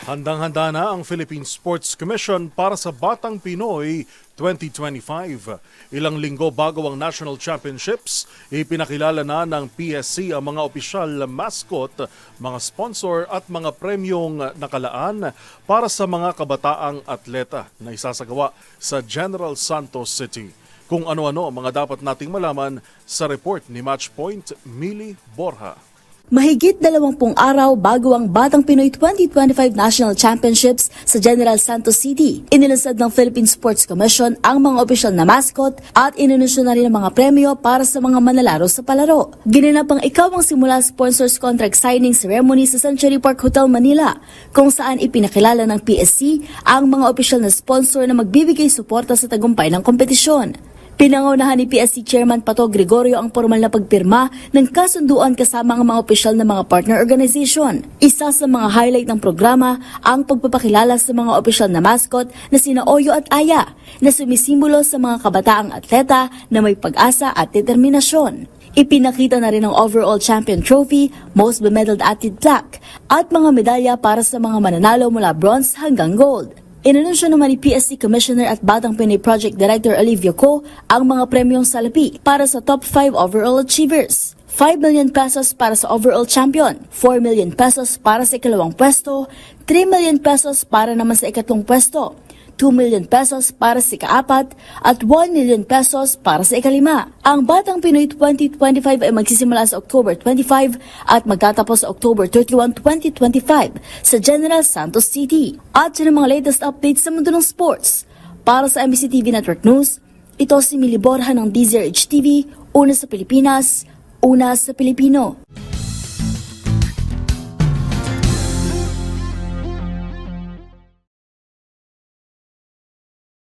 Handang-handa na ang Philippine Sports Commission para sa Batang Pinoy 2025. Ilang linggo bago ang National Championships, ipinakilala na ng PSC ang mga opisyal na mascot, mga sponsor at mga premyong nakalaan para sa mga kabataang atleta na isasagawa sa General Santos City. Kung ano-ano ang mga dapat nating malaman sa report ni Matchpoint Millie Borja. Mahigit 20 araw bago ang Batang Pinoy 2025 National Championships sa General Santos City, inilunsad ng Philippine Sports Commission ang mga opisyal na mascot at inanunsyo na rin ang mga premyo para sa mga manlalaro sa palaro. Ginanap ang Ikaw ang Simula Sponsors Contract Signing Ceremony sa Century Park Hotel, Manila, kung saan ipinakilala ng PSC ang mga opisyal na sponsor na magbibigay suporta sa tagumpay ng kompetisyon. Pinangunahan ni PSC Chairman Pato Gregorio ang formal na pagpirma ng kasunduan kasama ang mga opisyal ng mga partner organization. Isa sa mga highlight ng programa ang pagpapakilala sa mga opisyal na mascot na sina Oyo at Aya na sumisimbolo sa mga kabataang atleta na may pag-asa at determinasyon. Ipinakita na rin ang overall champion trophy, most bemedaled athlete plaque at mga medalya para sa mga mananalo mula bronze hanggang gold. Inanunsyo naman ni PSC Commissioner at Batang Pinoy Project Director Olivia Co ang mga premyong salapi para sa top 5 overall achievers. 5 million pesos para sa overall champion, 4 million pesos para sa ikalawang pwesto, 3 million pesos para naman sa ikatlong pwesto, 2 million pesos para sa ikaapat at 1 million pesos para sa ikalima. Ang Batang Pinoy 2025 ay magsisimula sa October 25 at magtatapos sa October 31, 2025 sa General Santos City. At yun ang mga latest updates sa mundo ng sports. Para sa MBC TV Network News, ito si Millie Borja ng DZRH TV, una sa Pilipinas, una sa Pilipino.